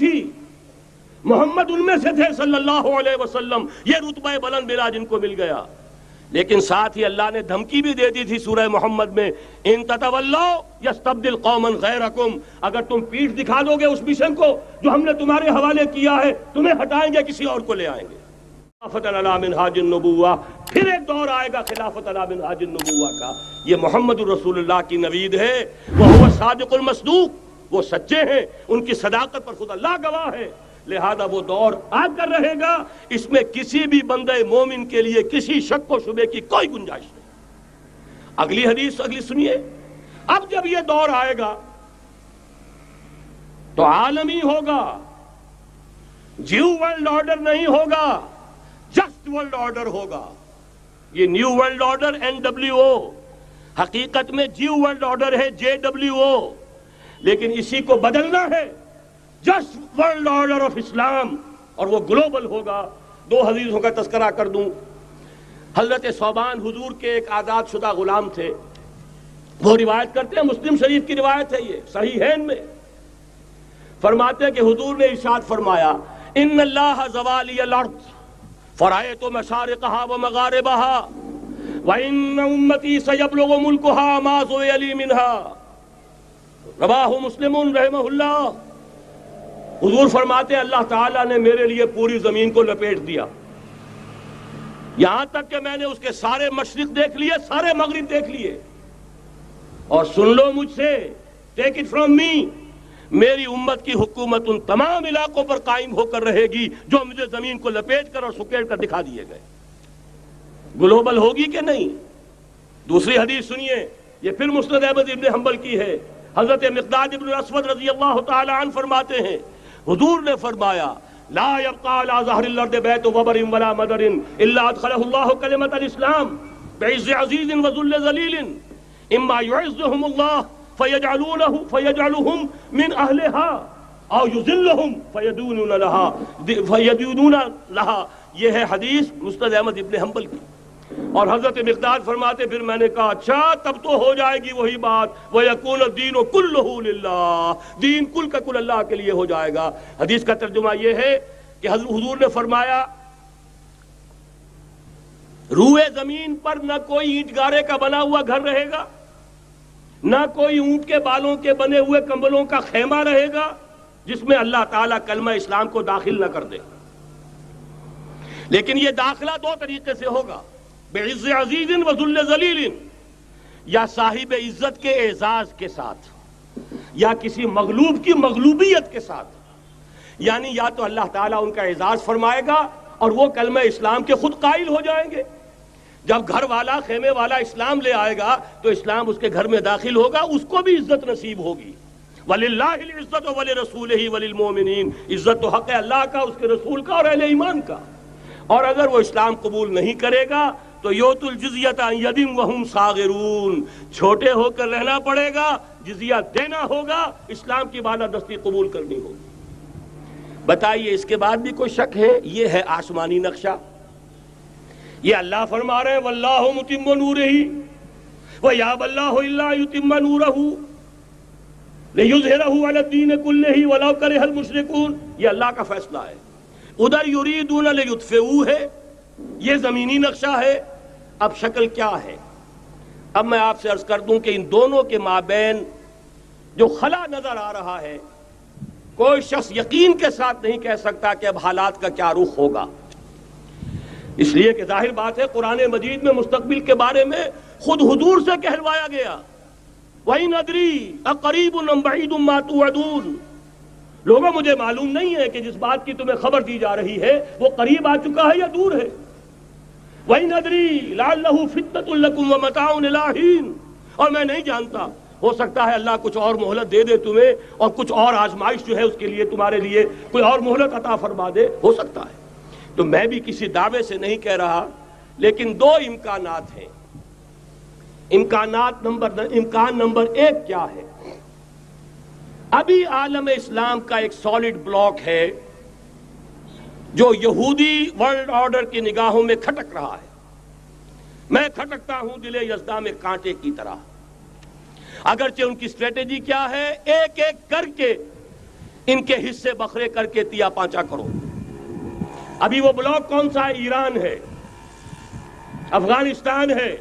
تھی، محمد ان میں سے تھے صلی اللہ علیہ وسلم، یہ رتبہ بلند ملا جن کو مل گیا۔ لیکن ساتھ ہی اللہ نے دھمکی بھی دے دی تھی سورہ محمد میں، ان تتولوا یستبدل قوما غیرکم، اگر تم پیٹھ دکھا دو گے اس مشن کو جو ہم نے تمہارے حوالے کیا ہے، تمہیں ہٹائیں گے، کسی اور کو لے آئیں گے۔ خلافت علی منہاج النبوہ، پھر ایک دور آئے گا خلافت علی منہاج النبوہ کا، یہ محمد الرسول اللہ کی نوید ہے، وہو الصادق المصدوق، وہ سچے ہیں، ان کی صداقت پر خود اللہ گواہ ہے، لہذا وہ دور آ کر رہے گا، اس میں کسی بھی بندے مومن کے لیے کسی شک و شبے کی کوئی گنجائش نہیں۔ اگلی حدیث اگلی سنیے، اب جب یہ دور آئے گا تو عالمی ہوگا، جیو ورلڈ آرڈر نہیں ہوگا، جسٹ ورلڈ آرڈر ہوگا۔ یہ نیو ورلڈ آرڈر NWO، حقیقت میں جیو ورلڈ آرڈر ہے JWO، لیکن اسی کو بدلنا ہے جسٹ ورلڈ آرڈر آف اسلام، اور وہ گلوبل ہوگا۔ دو حدیثوں کا تذکرہ کر دوں۔ حضرت ثوبان حضور کے ایک آزاد شدہ غلام تھے، وہ روایت کرتے ہیں، مسلم شریف کی روایت ہے، یہ صحیحین میں فرماتے ہیں کہ حضور نے ارشاد فرمایا، ان اللہ زوالی الارض فرأیت مشارقها ومغاربها وان امتی سیبلغ ملکها ما زوی لی منها، رواہ مسلم رحمہ اللہ۔ حضور فرماتے ہیں اللہ تعالیٰ نے میرے لیے پوری زمین کو لپیٹ دیا، یہاں تک کہ میں نے اس کے سارے مشرق دیکھ لیے، سارے مغرب دیکھ لیے، اور سن لو مجھ سے، ٹیک اٹ فرام می، میری امت کی حکومت ان تمام علاقوں پر قائم ہو کر رہے گی جو مجھے زمین کو لپیٹ کر اور سکیڑ کر دکھا دیے گئے۔ گلوبل ہوگی کہ نہیں؟ دوسری حدیث سنیے، یہ پھر مسند احمد ابن حنبل کی ہے۔ حضرت مقداد ابن الاسود رضی اللہ تعالی عنہ فرماتے ہیں، حضور نے فرمایا، لا يبقى على ظهر الارض بیت وبر ولا مدر الا ادخله الله کلمۃ الاسلام بعز عزیز وذل ذلیل، اما يعزهم الله فيجعلهم من اهلها او يذلهم فيدونون لها۔ یہ ہے حدیث مسند احمد ابن حنبل کی۔ اور حضرت مقداد فرماتے پھر میں نے کہا اچھا تب تو ہو جائے گی وہی بات، وَيَكُونَ الدِّينُ كُلُّهُ لِلَّهِ، دین کل کا کل اللہ کے لیے ہو جائے گا۔ حدیث کا ترجمہ یہ ہے کہ حضور نے فرمایا، روئے زمین پر نہ کوئی اینٹ گارے کا بنا ہوا گھر رہے گا، نہ کوئی اونٹ کے بالوں کے بنے ہوئے کمبلوں کا خیمہ رہے گا جس میں اللہ تعالیٰ کلمہ اسلام کو داخل نہ کر دے۔ لیکن یہ داخلہ دو طریقے سے ہوگا، بعز عزیز وذل ذلیل، یا صاحب عزت کے اعزاز کے ساتھ، یا کسی مغلوب کی مغلوبیت کے ساتھ، یعنی یا تو اللہ تعالیٰ ان کا اعزاز فرمائے گا اور وہ کلمہ اسلام کے خود قائل ہو جائیں گے۔ جب گھر والا خیمے والا اسلام لے آئے گا تو اسلام اس کے گھر میں داخل ہوگا، اس کو بھی عزت نصیب ہوگی۔ وَلِلَّهِ الْعِزَّةُ وَلِرَسُولِهِ وَلِلْمُؤْمِنِينَ، عزت تو حق ہے اللہ کا، اس کے رسول کا اور اہل ایمان کا۔ اور اگر وہ اسلام قبول نہیں کرے گا تو یؤتُ الجزیۃ عن ید وہم صاغرون، چھوٹے ہو کر رہنا پڑے گا، جزیہ دینا ہوگا، اسلام کی بالادستی قبول کرنی ہوگی۔ بتائیے اس کے بعد بھی کوئی شک ہے؟ یہ ہے آسمانی نقشہ۔ یہ اللہ فرما رہے ہیں واللہ متم نورہ ویابی اللہ الا یتم نورہ لیظہرہ علی الدین کلہ ولو کرہ المشرکون، یہ اللہ کا فیصلہ ہے۔ ادھر یریدون لیطفئوا ہے، یہ زمینی نقشہ ہے۔ اب شکل کیا ہے؟ اب میں آپ سے عرض کر دوں کہ ان دونوں کے مابین جو خلا نظر آ رہا ہے، کوئی شخص یقین کے ساتھ نہیں کہہ سکتا کہ اب حالات کا کیا رخ ہوگا، اس لیے کہ ظاہر بات ہے قرآن مجید میں مستقبل کے بارے میں خود حضور سے کہلوایا گیا، وَإِنْ أَدْرِي أَقَرِيبٌ أَمْ بَعِيدٌ مَا تُوعَدُونَ، لوگوں مجھے معلوم نہیں ہے کہ جس بات کی تمہیں خبر دی جا رہی ہے وہ قریب آ چکا ہے یا دور ہے۔ وَإِنْ أَدْرِي لَعَلَّهُ فِتْنَةٌ لَكُمْ وَمَتَاعٌ إِلَىٰ حِينٍ، اور میں نہیں جانتا، ہو سکتا ہے اللہ کچھ اور مہلت دے دے تمہیں، اور کچھ اور آزمائش جو ہے اس کے لیے تمہارے لیے کوئی اور مہلت عطا فرما دے، ہو سکتا ہے۔ تو میں بھی کسی دعوے سے نہیں کہہ رہا، لیکن دو امکانات ہیں۔ امکان نمبر ایک کیا ہے؟ ابھی عالم اسلام کا ایک سالڈ بلاک ہے جو یہودی ورلڈ آرڈر کی نگاہوں میں کھٹک رہا ہے۔ میں کھٹکتا ہوں دل یزداں میں کانٹے کی طرح۔ اگرچہ ان کی اسٹریٹجی کیا ہے؟ ایک ایک کر کے ان کے حصے بکھرے کر کے تیا پانچا کرو۔ ابھی وہ بلاک کون سا ہے؟ ایران ہے، افغانستان ہے،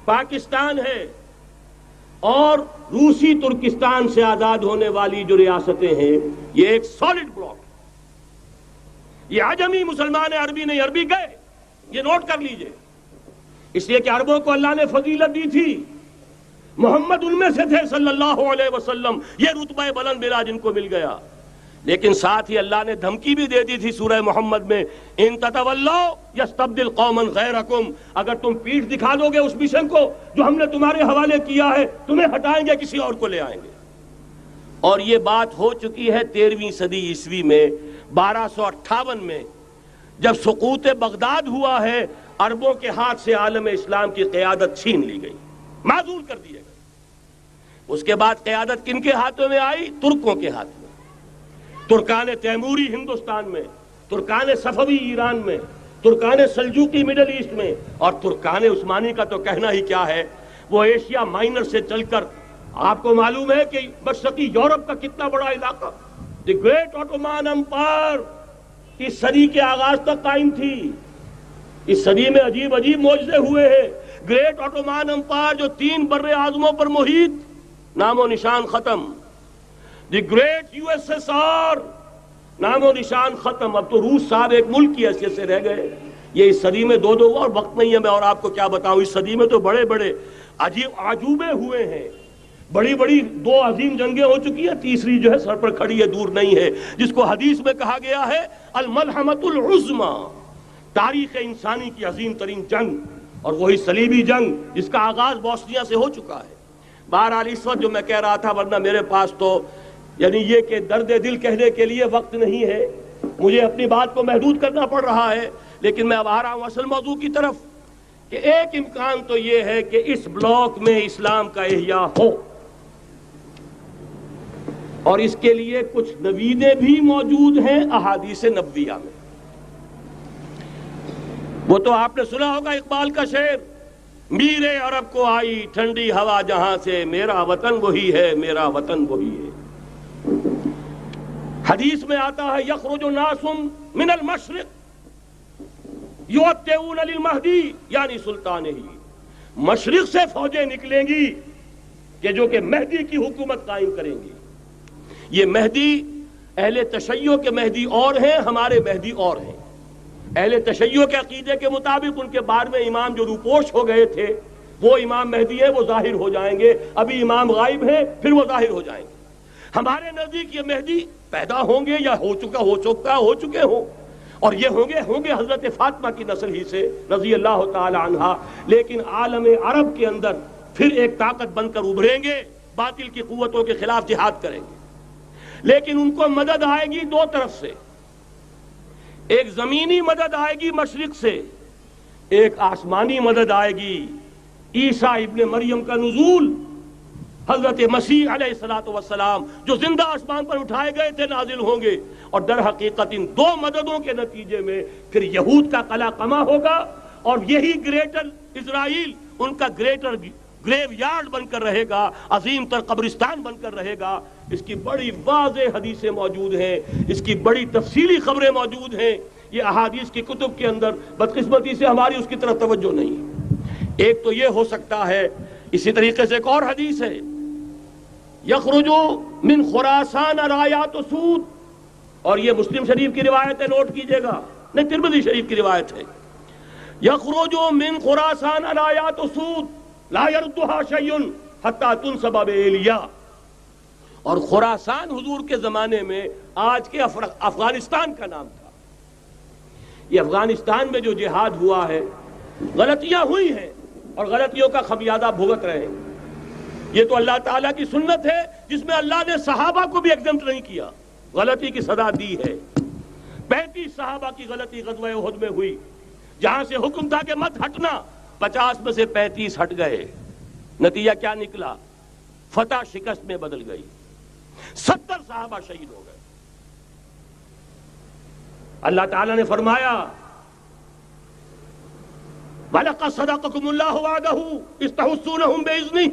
پاکستان ہے اور روسی ترکستان سے آزاد ہونے والی جو ریاستیں ہیں، یہ ایک سالڈ بلاک ہے۔ یہ عجمی مسلمان ہے، عربی نہیں، عربی گئے، یہ نوٹ کر لیجئے۔ اس لیے کہ عربوں کو اللہ نے فضیلت دی تھی، محمد ان میں سے تھے صلی اللہ علیہ وسلم، یہ رتبہ بلند ملا جن کو مل گیا۔ لیکن ساتھ ہی اللہ نے دھمکی بھی دے دی تھی سورہ محمد میں، ان تتولوا یستبدل قوما غیرکم، اگر تم پیٹھ دکھا دو گے اس مشن کو جو ہم نے تمہارے حوالے کیا ہے، تمہیں ہٹائیں گے، کسی اور کو لے آئیں گے۔ اور یہ بات ہو چکی ہے 13ویں صدی عیسوی میں، 1258 میں جب سقوط بغداد ہوا ہے، عربوں کے ہاتھ سے عالم اسلام کی قیادت چھین لی گئی، معزول کر دیے گئے۔ اس کے بعد قیادت کن کے ہاتھوں میں آئی؟ ترکوں کے ہاتھ میں، ترکان تیموری ہندوستان میں، ترکان صفوی ایران میں، ترکان سلجوقی مڈل ایسٹ میں، اور ترکان عثمانی کا تو کہنا ہی کیا ہے۔ وہ ایشیا مائنر سے چل کر، آپ کو معلوم ہے کہ مشرقی یورپ کا کتنا بڑا علاقہ، دی گریٹ آٹومان امپائر اس صدی کے آغاز تک قائم تھی۔ اس صدی میں عجیب عجیب معجزے ہوئے ہیں۔ گریٹ آٹومان امپائر جو 3 بر اعظموں پر محیط، نام و نشان ختم۔ The great U S S R, نام و نشان ختم۔ اب تو روس صاحب ایک ملک کی حیثیت سے رہ گئے۔ یہ اس صدی میں 2 اور وقت نہیں ہے میں اور آپ کو کیا بتاؤں، اس صدی میں تو بڑے بڑے عجیب عجوبے ہوئے ہیں، بڑی بڑی 2 عظیم جنگیں ہو چکی ہیں، تیسری جو ہے سر پر کھڑی ہے، دور نہیں ہے، جس کو حدیث میں کہا گیا ہے الملحمۃ العظمی، تاریخ انسانی کی عظیم ترین جنگ، اور وہی صلیبی جنگ جس کا آغاز بوسنیا سے ہو چکا ہے۔ بہرحال اس وقت جو میں کہہ رہا تھا، ورنہ میرے پاس تو یعنی یہ کہ درد دل کہنے کے لیے وقت نہیں ہے، مجھے اپنی بات کو محدود کرنا پڑ رہا ہے، لیکن میں اب آ رہا ہوں اصل موضوع کی طرف، کہ ایک امکان تو یہ ہے کہ اس بلاک میں اسلام کا احیاء ہو، اور اس کے لیے کچھ نویدیں بھی موجود ہیں احادیث نبویہ میں۔ وہ تو آپ نے سنا ہوگا اقبال کا شعر، میرے عرب کو آئی ٹھنڈی ہوا جہاں سے، میرا وطن وہی ہے، میرا وطن وہی ہے۔ حدیث میں آتا ہے یخرج ناس من المشرق یؤتون للمہدی یعنی سلطانہ، مشرق سے فوجیں نکلیں گی کہ جو کہ مہدی کی حکومت قائم کریں گی۔ یہ مہدی اہل تشیع کے مہدی اور ہیں، ہمارے مہدی اور ہیں۔ اہل تشیع کے عقیدے کے مطابق ان کے بعد میں امام جو روپوش ہو گئے تھے وہ امام مہدی ہے، وہ ظاہر ہو جائیں گے، ابھی امام غائب ہیں، پھر وہ ظاہر ہو جائیں گے۔ ہمارے نزدیک یہ مہدی پیدا ہوں گے یا ہو چکے ہوں، اور یہ ہوں گے حضرت فاطمہ کی نسل ہی سے رضی اللہ تعالی عنہا، لیکن عالم عرب کے اندر پھر ایک طاقت بن کر ابھریں گے، باطل کی قوتوں کے خلاف جہاد کریں گے، لیکن ان کو مدد آئے گی 2 طرف سے، ایک زمینی مدد آئے گی مشرق سے، ایک آسمانی مدد آئے گی۔ عیسیٰ ابن مریم کا نزول، حضرت مسیح علیہ السلام جو زندہ آسمان پر اٹھائے گئے تھے نازل ہوں گے، اور در حقیقت ان 2 مددوں کے نتیجے میں پھر یہود کا قلع قمع ہوگا، اور یہی گریٹر اسرائیل ان کا گریٹر گریو یارڈ بن کر رہے گا، عظیم تر قبرستان بن کر رہے گا۔ اس کی بڑی واضح حدیثیں موجود ہیں، اس کی بڑی تفصیلی خبریں موجود ہیں، یہ احادیث کی کتب کے اندر، بدقسمتی سے ہماری اس کی طرف توجہ نہیں۔ ایک تو یہ ہو سکتا ہے، اسی طریقے سے ایک اور حدیث ہے، یخرج من خراسان رایات سود، اور یہ مسلم شریف کی روایت ہے، نوٹ کیجئے گا، نہیں ترمذی شریف کی روایت ہے، یخرج من خراسان رایات سود لا یردها شیء حتی تنصب بایلیا۔ اور خراسان حضور کے زمانے میں آج کے افغانستان کا نام تھا۔ یہ افغانستان میں جو جہاد ہوا ہے، غلطیاں ہوئی ہیں اور غلطیوں کا خمیازہ بھگت رہے ہیں۔ یہ تو اللہ تعالیٰ کی سنت ہے جس میں اللہ نے صحابہ کو بھی ایگزمپٹ نہیں کیا، غلطی کی سزا دی ہے۔ 35 صحابہ کی غلطی غزوہ احد میں ہوئی، جہاں سے حکم تھا کہ مت ہٹنا، 50 میں سے 35 ہٹ گئے، نتیجہ کیا نکلا؟ فتح شکست میں بدل گئی، 70 صحابہ شہید ہو گئے۔ اللہ تعالیٰ نے فرمایا وَلَقَدْ صَدَقَكُمُ اللَّهُ وَعْدَهُ إِذْ تَحُسُّونَهُم بِإِذْنِهِ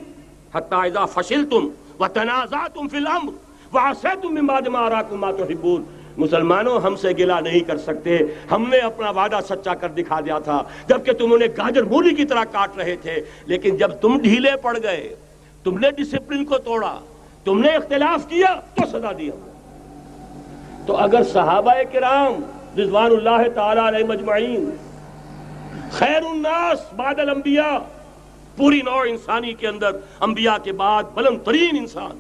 حَتَّى إِذَا فَشِلْتُمْ وَتَنَازَعْتُمْ فِي الْأَمْرِ وَعَصَيْتُم مِّن بَعْدِ مَا أَرَاكُم مَّا تُحِبُّونَ۔ مسلمانوں ہم سے گلہ نہیں کر سکتے، ہم نے اپنا وعدہ سچا کر دکھا دیا تھا جبکہ تم انہیں گاجر مولی کی طرح کاٹ رہے تھے، لیکن جب تم ڈھیلے پڑ گئے، تم نے ڈسپلن کو توڑا، تم نے اختلاف کیا تو سزا دی ہم نے۔ تو اگر صحابہ کرام رضوان اللہ تعالی علیہ مجمعین خیر الناس بعد الانبیاء، پوری نوع انسانی کے اندر انبیاء کے بعد بلند ترین انسان،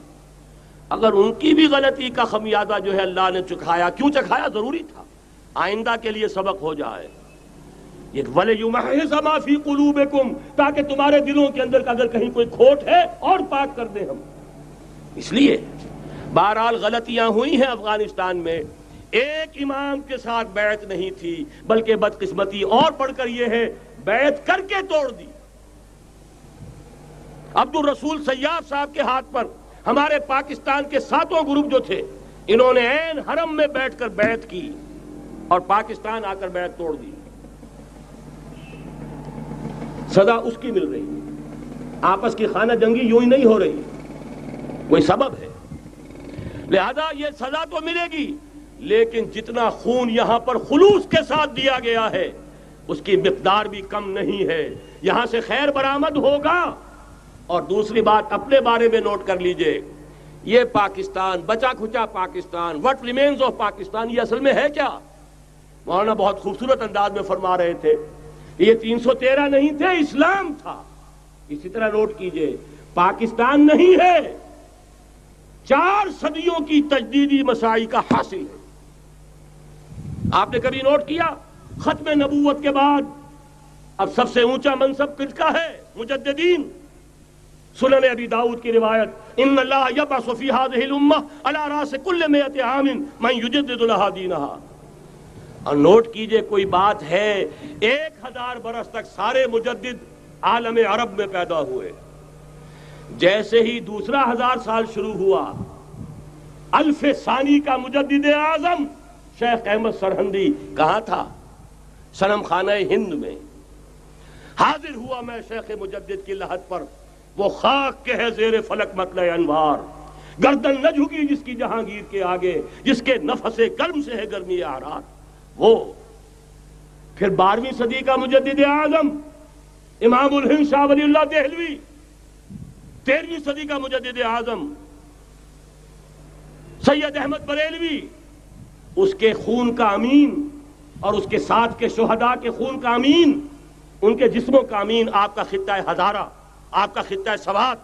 اگر ان کی بھی غلطی کا خمیازہ جو ہے اللہ نے چکھایا، کیوں چکھایا؟ ضروری تھا، آئندہ کے لیے سبق ہو جائے۔ یہ وَلِيُمَحِّصَ مَا فِي قُلُوبِكُمْ، تاکہ تمہارے دلوں کے اندر اگر کہیں کوئی کھوٹ ہے اور پاک کر دیں ہم۔ اس لیے بہرحال غلطیاں ہوئی ہیں افغانستان میں، ایک امام کے ساتھ بیعت نہیں تھی، بلکہ بدقسمتی اور بڑھ کر یہ ہے بیعت کر کے توڑ دی۔ عبد الرسول سیاف صاحب کے ہاتھ پر ہمارے پاکستان کے 7 گروپ جو تھے، انہوں نے عین حرم میں بیٹھ کر بیعت کی اور پاکستان آ کر بیعت توڑ دی۔ سزا اس کی مل رہی ہے، آپس کی خانہ جنگی یوں ہی نہیں ہو رہی، کوئی سبب ہے، لہذا یہ سزا تو ملے گی، لیکن جتنا خون یہاں پر خلوص کے ساتھ دیا گیا ہے اس کی مقدار بھی کم نہیں ہے۔ یہاں سے خیر برآمد ہوگا۔ اور دوسری بات اپنے بارے میں نوٹ کر لیجئے، یہ پاکستان، بچا کھچا Pakistan, what remains of Pakistan, یہ اصل میں ہے کیا؟ مولانا بہت خوبصورت انداز میں فرما رہے تھے یہ 313 نہیں تھے، اسلام تھا۔ اسی طرح نوٹ کیجئے پاکستان نہیں ہے، 4 صدیوں کی تجدیدی مساعی کا حاصل ہے۔ آپ نے کبھی نوٹ کیا ختم نبوت کے بعد اب سب سے اونچا منصب کس کا ہے؟ مجددین۔ سنن ابی داؤد کی روایت، ان اللہ یبعث فی هذه الامہ علی راس کل 100 عام من یجدد لها دینها۔ اور نوٹ کیجئے کوئی بات ہے، 1000 برس تک سارے مجدد عالم عرب میں پیدا ہوئے، جیسے ہی دوسرا 1000 سال شروع ہوا، الف ثانی کا مجدد اعظم شیخ احمد سرہندی کہاں تھا؟ صنم خانہ ہند میں حاضر ہوا۔ میں شیخ مجدد کی لحد پر، وہ خاک کے ہے زیر فلک مطلع انوار، گردن نہ جھکی جس کی جہانگیر کے آگے، جس کے نفس گرم سے ہے گرمی اعراض۔ وہ پھر 12ویں صدی کا مجدد اعظم امام الہند شاہ ولی اللہ دہلوی، 13ویں صدی کا مجدد اعظم سید احمد بریلوی، اس کے خون کا امین اور اس کے ساتھ کے شہداء کے خون کا امین، ان کے جسموں کا امین آپ کا خطہ ہزارہ، آپ کا خطہ سوات،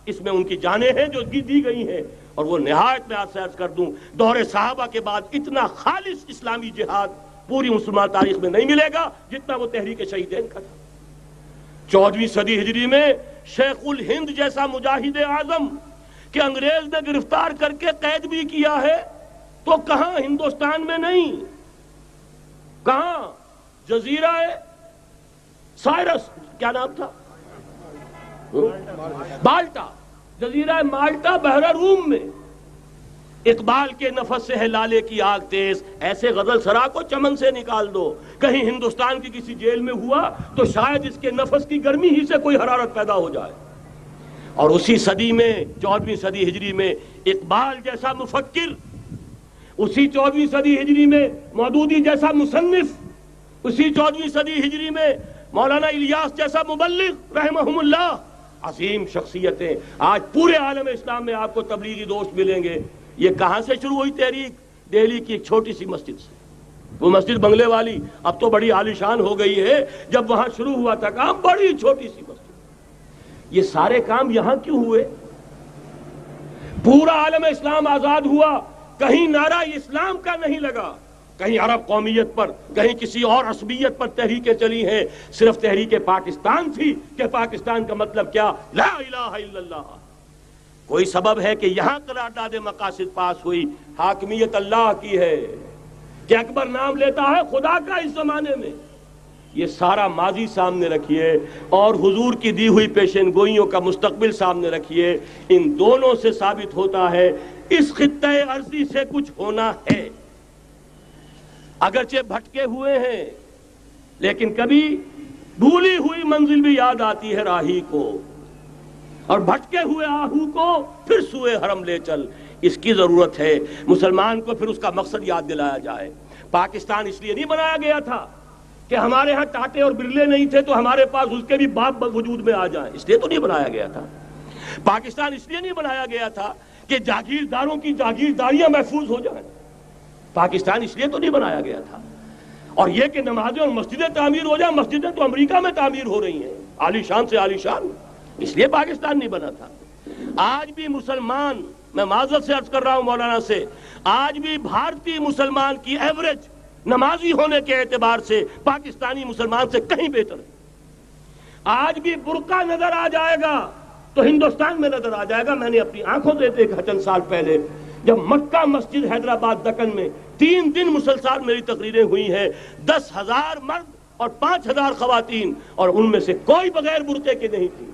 اس میں ان کی جانیں ہیں جو دی گئی ہیں۔ اور وہ نہایت میں آپ سے عرض کر دوں، دور صحابہ کے بعد اتنا خالص اسلامی جہاد پوری مسلمان تاریخ میں نہیں ملے گا جتنا وہ تحریک شہیدین کا تھا۔ 14ویں صدی ہجری میں شیخ الہند جیسا مجاہد اعظم کہ انگریز نے گرفتار کر کے قید بھی کیا ہے، تو کہاں؟ ہندوستان میں نہیں، کہاں؟ جزیرہ سائرس، کیا نام تھا؟ بالٹا، جزیرہ مالٹا بحر روم میں۔ اقبال کے نفس سے ہے لالے کی آگ تیز، ایسے غزل سرا کو چمن سے نکال دو۔ کہیں ہندوستان کی کسی جیل میں ہوا تو شاید اس کے نفس کی گرمی ہی سے کوئی حرارت پیدا ہو جائے۔ اور اسی صدی میں 14ویں صدی ہجری میں اقبال جیسا مفکر، اسی 14ویں صدی ہجری میں مودودی جیسا مصنف، اسی 14ویں صدی ہجری میں مولانا الیاس جیسا مبلغ رحمہم اللہ، عظیم شخصیتیں آج پورے عالم اسلام میں آپ کو تبلیغی دوست ملیں گے۔ یہ کہاں سے شروع ہوئی تحریک؟ دہلی کی ایک چھوٹی سی مسجد سے، وہ مسجد بنگلے والی اب تو بڑی عالیشان ہو گئی ہے، جب وہاں شروع ہوا تھا کام بڑی چھوٹی سی مسجد۔ یہ سارے کام یہاں کیوں ہوئے؟ پورا عالم اسلام آزاد ہوا، کہیں نعرہ اسلام کا نہیں لگا، کہیں عرب قومیت پر، کہیں کسی اور عصبیت پر تحریکیں چلی ہیں، صرف تحریک پاکستان تھی کہ پاکستان کا مطلب کیا؟ لا الہ الا اللہ۔ کوئی سبب ہے کہ یہاں قرارداد مقاصد پاس ہوئی، حاکمیت اللہ کی ہے کہ اکبر نام لیتا ہے خدا کا اس زمانے میں۔ یہ سارا ماضی سامنے رکھیے اور حضور کی دی ہوئی پیشن گوئیوں کا مستقبل سامنے رکھیے، ان دونوں سے ثابت ہوتا ہے اس خطہ ارضی سے کچھ ہونا ہے۔ اگرچہ بھٹکے ہوئے ہیں لیکن کبھی بھولی ہوئی منزل بھی یاد آتی ہے راہی کو، اور بھٹکے ہوئے آہو کو پھر سوئے حرم لے چل۔ اس کی ضرورت ہے۔ مسلمان کو پھر اس کا مقصد یاد دلایا جائے۔ پاکستان اس لیے نہیں بنایا گیا تھا کہ ہمارے ہاں ٹاٹے اور برلے نہیں تھے تو ہمارے پاس اس کے بھی باپ وجود میں آ جائیں، اس لیے تو نہیں بنایا گیا تھا۔ پاکستان اس لیے نہیں بنایا گیا تھا کہ جاگیرداروں کی جاگیرداریاں محفوظ ہو جائیں، پاکستان اس لیے تو نہیں بنایا گیا تھا۔ اور یہ کہ نمازیں اور مسجدیں تعمیر ہو جائیں، مسجدیں تو امریکہ میں تعمیر ہو رہی ہیں، عالی شان سے عالی شان، اس لیے پاکستان نہیں بنا تھا۔ آج بھی مسلمان، میں معذرت سے عرض کر رہا ہوں مولانا سے، آج بھی بھارتی مسلمان کی ایوریج نمازی ہونے کے اعتبار سے پاکستانی مسلمان سے کہیں بہتر ہے۔ آج بھی برقع نظر آ جائے گا تو ہندوستان میں نظر آ جائے گا۔ میں نے اپنی آنکھوں سے دیکھا چند سال پہلے، جب مکہ مسجد حیدرآباد دکن میں 3 دن مسلسل میری تقریریں ہوئی ہیں، 10,000 مرد اور 5,000 خواتین، اور ان میں سے کوئی بغیر برقعے کے نہیں تھی۔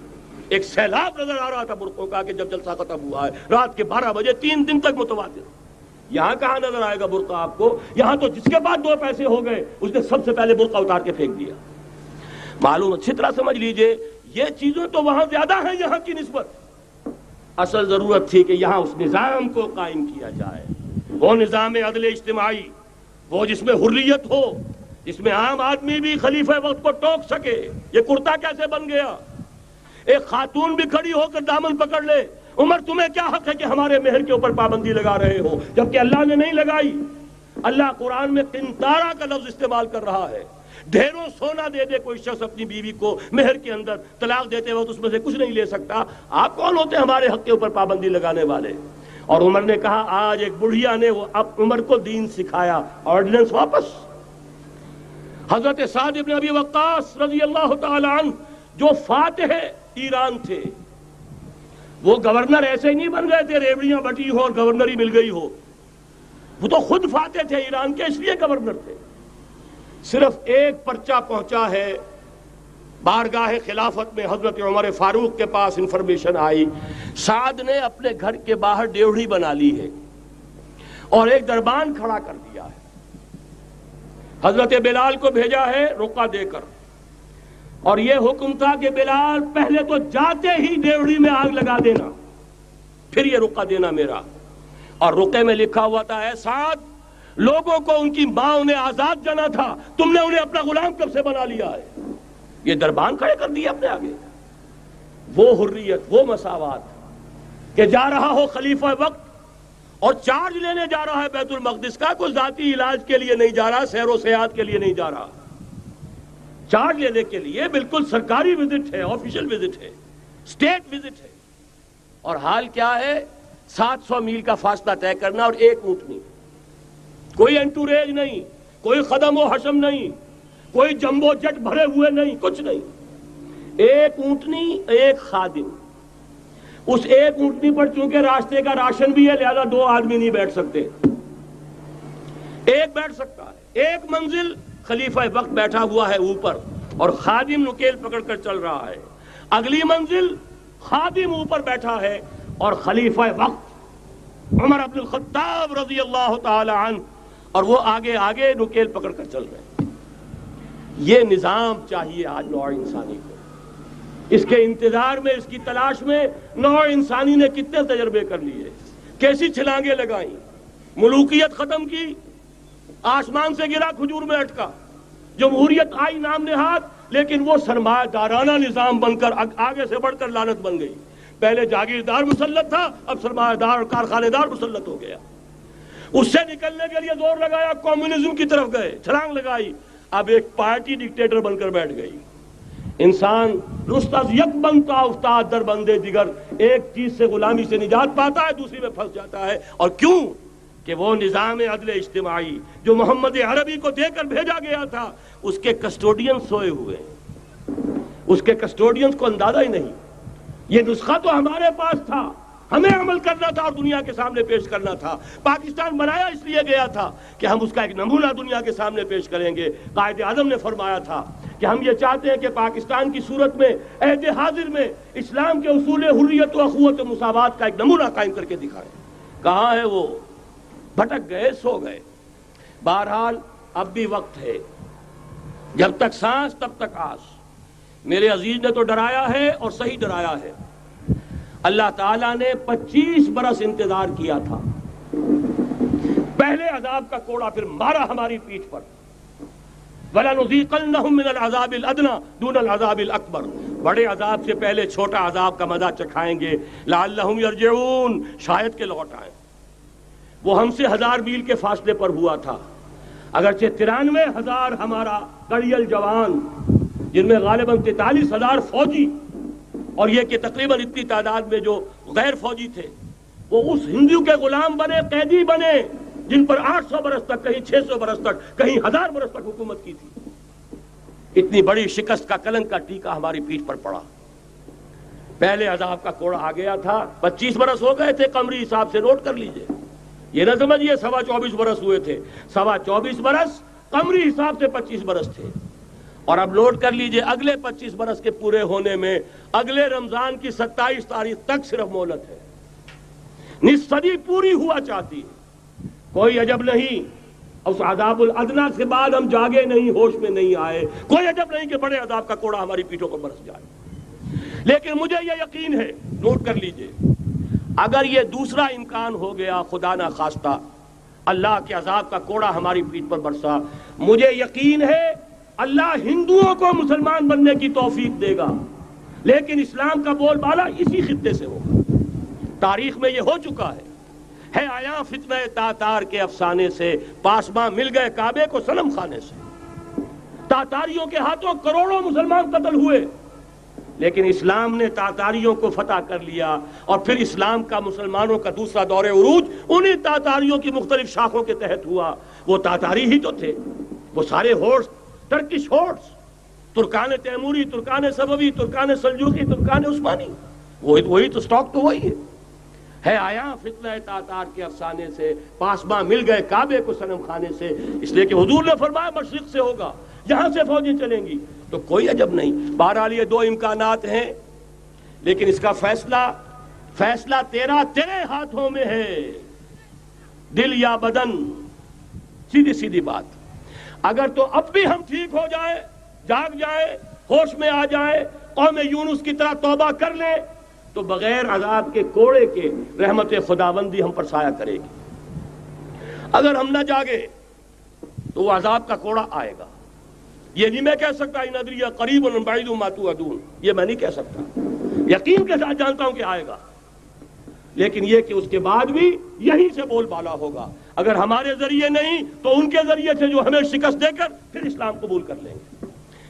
ایک سیلاب نظر آ رہا تھا برقعوں کا کہ جب جلسہ ختم ہوا ہے رات کے 12 بجے 3 دن تک متواتر۔ یہاں کہاں نظر آئے گا برقع آپ کو؟ یہاں تو جس کے بعد 2 پیسے ہو گئے اس نے سب سے پہلے برقع اتار کے پھینک دیا۔ معلوم اچھی طرح سمجھ لیجئے، یہ چیزیں تو وہاں زیادہ ہیں یہاں کی نسبت۔ اصل ضرورت تھی کہ یہاں اس نظام کو قائم کیا جائے، وہ نظام عدل اجتماعی، وہ جس میں حریت ہو، جس میں عام آدمی بھی خلیفہ وقت کو ٹوک سکے۔ یہ کرتا کیسے بن گیا؟ ایک خاتون بھی کھڑی ہو کر دامن پکڑ لے، عمر تمہیں کیا حق ہے کہ ہمارے مہر کے اوپر پابندی لگا رہے ہو، جبکہ اللہ نے نہیں لگائی۔ اللہ قرآن میں قنطارہ کا لفظ استعمال کر رہا ہے۔ ڈھیروں سونا دے دے کوئی شخص اپنی بیوی کو مہر کے اندر، طلاق دیتے وقت اس میں سے کچھ نہیں لے سکتا، آپ کون ہوتے ہیں ہمارے حق کے اوپر پابندی لگانے والے؟ اور عمر نے کہا، آج ایک بڑھیا نے وہ اب عمر کو دین سکھایا، آرڈیننس واپس۔ حضرت سعد بن ابی وقاص رضی اللہ تعالی عنہ جو فاتح ایران تھے، وہ گورنر ایسے ہی نہیں بن گئے تھے ریوڑیاں بٹی ہو اور گورنر ہی مل گئی ہو، وہ تو خود فاتح تھے ایران کے، اس لیے گورنر تھے۔ صرف ایک پرچہ پہنچا ہے بارگاہ خلافت میں، حضرت عمر فاروق کے پاس انفارمیشن آئی، سعد نے اپنے گھر کے باہر ڈیوڑی بنا لی ہے اور ایک دربان کھڑا کر دیا ہے، حضرت بلال کو بھیجا ہے رقعہ دے کر، اور یہ حکم تھا کہ بلال پہلے تو جاتے ہی ڈیوڑی میں آگ لگا دینا، پھر یہ رقعہ دینا میرا۔ اور رقعے میں لکھا ہوا تھا، اے سعد، لوگوں کو ان کی ماں نے آزاد جانا تھا، تم نے انہیں اپنا غلام کب سے بنا لیا ہے؟ یہ دربان کھڑے کر دیا اپنے آگے۔ وہ حریت، وہ مساوات کہ جا رہا ہو خلیفہ وقت اور چارج لینے جا رہا ہے بیت المقدس کا، کوئی ذاتی علاج کے لیے نہیں جا رہا، سیر و سیاحت کے لیے نہیں جا رہا، چارج لینے کے لیے بالکل سرکاری وزٹ ہے، آفیشل وزٹ ہے، اسٹیٹ وزٹ ہے۔ اور حال کیا ہے؟ 700 میل کا فاصلہ طے کرنا اور ایک اونٹنی، کوئی انٹوریج نہیں، کوئی خدم و حشم نہیں، کوئی جمبو جٹ بھرے ہوئے نہیں، کچھ نہیں، ایک اونٹنی، ایک خادم۔ اس ایک اونٹنی پر چونکہ راستے کا راشن بھی ہے لہذا 2 آدمی نہیں بیٹھ سکتے، ایک بیٹھ سکتا ہے۔ ایک منزل خلیفہ وقت بیٹھا ہوا ہے اوپر اور خادم نکیل پکڑ کر چل رہا ہے، اگلی منزل خادم اوپر بیٹھا ہے اور خلیفہ وقت عمر بن الخطاب رضی اللہ تعالی عنہ اور وہ آگے آگے نکیل پکڑ کر چل رہے ہیں۔ یہ نظام چاہیے آج نوع انسانی کو۔ اس کے انتظار میں، اس کی تلاش میں نوع انسانی نے کتنے تجربے کر لیے، کیسی چھلانگیں لگائیں، ملوکیت ختم کی، آسمان سے گرا کھجور میں اٹکا، جمہوریت آئی نام نہاد، لیکن وہ سرمایہ دارانہ نظام بن کر آگے سے بڑھ کر لعنت بن گئی۔ پہلے جاگیردار مسلط تھا، اب سرمایہ دار اور کارخانے دار مسلط ہو گیا۔ اس سے نکلنے کے لیے زور لگایا، کمیونزم کی طرف گئے، چھلانگ لگائی، اب ایک پارٹی ڈکٹیٹر بن کر بیٹھ گئی۔ انسان رست از یک بنتا افتاد در بندے دیگر، ایک چیز سے غلامی سے نجات پاتا ہے، دوسری میں پھنس جاتا ہے۔ اور کیوں؟ کہ وہ نظام عدل اجتماعی جو محمد عربی کو دے کر بھیجا گیا تھا، اس کے کسٹوڈین سوئے ہوئے، اس کے کسٹوڈینز کو اندازہ ہی نہیں۔ یہ نسخہ تو ہمارے پاس تھا، ہمیں عمل کرنا تھا اور دنیا کے سامنے پیش کرنا تھا۔ پاکستان بنایا اس لیے گیا تھا کہ ہم اس کا ایک نمونہ دنیا کے سامنے پیش کریں گے۔ قائد اعظم نے فرمایا تھا کہ ہم یہ چاہتے ہیں کہ پاکستان کی صورت میں عہد حاضر میں اسلام کے اصول حریت و اخوت و مساوات کا ایک نمونہ قائم کر کے دکھائیں۔ کہاں ہے وہ؟ بھٹک گئے، سو گئے۔ بہرحال اب بھی وقت ہے، جب تک سانس تب تک آس۔ میرے عزیز نے تو ڈرایا ہے اور صحیح ڈرایا ہے۔ اللہ تعالیٰ نے 25 برس انتظار کیا تھا. پہلے عذاب کا کوڑا پھر مارا ہماری پیٹھ پر. وَلَنُذِيقَنَّهُم مِّنَ الْعَذَابِ الْأَدْنَىٰ دُونَ الْعَذَابِ الْأَكْبَرِ. بڑے عذاب سے پہلے چھوٹا عذاب کا مزہ چکھائیں گے. لَعَلَّهُمْ يَرْجِعُونَ, شاید کہ لوٹ آئیں. وہ ہم سے 1000 میل کے فاصلے پر ہوا تھا. اگرچہ 93,000 ہمارا کڑیل جوان, جن میں غالباً 43,000 فوجی, اور یہ کہ تقریباً اتنی تعداد میں جو غیر فوجی تھے, وہ اس ہندو کے غلام بنے, قیدی بنے, جن پر 800 برس تک, کہیں 600 برس تک, کہیں 1000 برس تک حکومت کی تھی. اتنی بڑی شکست کا کلنک کا ٹیکا ہماری پیٹھ پر پڑا. پہلے عذاب کا کوڑا آ گیا تھا. 25 برس ہو گئے تھے قمری حساب سے, نوٹ کر لیجئے. یہ نہ سمجھیے 24.25 برس ہوئے تھے. 24.25 برس قمری حساب سے 25 برس تھے. اور اب نوٹ کر لیجئے اگلے 25 برس کے پورے ہونے میں اگلے رمضان کی 27 تاریخ تک صرف مہلت ہے. نصف صدی پوری ہوا چاہتی ہے. کوئی عجب نہیں اس عذاب الادنا کے بعد ہم جاگے نہیں, ہوش میں نہیں آئے. کوئی عجب نہیں کہ بڑے عذاب کا کوڑا ہماری پیٹھوں پر برس جائے. لیکن مجھے یہ یقین ہے, نوٹ کر لیجئے, اگر یہ دوسرا امکان ہو گیا, خدا نہ خواستہ اللہ کے عذاب کا کوڑا ہماری پیٹھ پر برسا, مجھے یقین ہے اللہ ہندوؤں کو مسلمان بننے کی توفیق دے گا. لیکن اسلام کا بول بالا اسی خطے سے ہوگا. تاریخ میں یہ ہو چکا ہے آیا فتنہ تاتار کے افسانے سے, پاسباں مل گئے کعبے کو صنم خانے سے. تاتاریوں کے ہاتھوں کروڑوں مسلمان قتل ہوئے, لیکن اسلام نے تاتاریوں کو فتح کر لیا. اور پھر اسلام کا مسلمانوں کا دوسرا دور عروج انہی تاتاریوں کی مختلف شاخوں کے تحت ہوا. وہ تاتاری ہی تو تھے, وہ سارے ہورس, ٹرکش ہورس, ترکان تیموری, ترکان صفوی, ترکان سلجوقی, ترکان عثمانی, وہی تو سٹاک تو وہی ہے آیا فتنہ تاتار کے افسانے سے, پاسباں مل گئے کعبے کو صنم خانے سے. اس لیے کہ حضور نے فرمایا مشرق سے ہوگا, یہاں سے فوجیں چلیں گی, تو کوئی عجب نہیں. بہرحال یہ 2 امکانات ہیں, لیکن اس کا فیصلہ تیرے ہاتھوں میں ہے, دل یا بدن. سیدھی بات. اگر تو اب بھی ہم ٹھیک ہو جائیں, جاگ جائیں, ہوش میں آ جائیں, قوم یونس کی طرح توبہ کر لیں, تو بغیر عذاب کے کوڑے کے رحمت خداوندی ہم پر سایہ کرے گی. اگر ہم نہ جاگے تو وہ عذاب کا کوڑا آئے گا. یہ نہیں میں کہہ سکتا ان ادری قریب بعید ما توعدون, یہ میں نہیں کہہ سکتا, یقین کے ساتھ جانتا ہوں کہ آئے گا. لیکن یہ کہ اس کے بعد بھی یہیں سے بول بالا ہوگا. اگر ہمارے ذریعے نہیں تو ان کے ذریعے سے, جو ہمیں شکست دے کر پھر اسلام قبول کر لیں گے.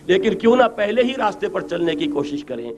لیکن کیوں نہ پہلے ہی راستے پر چلنے کی کوشش کریں.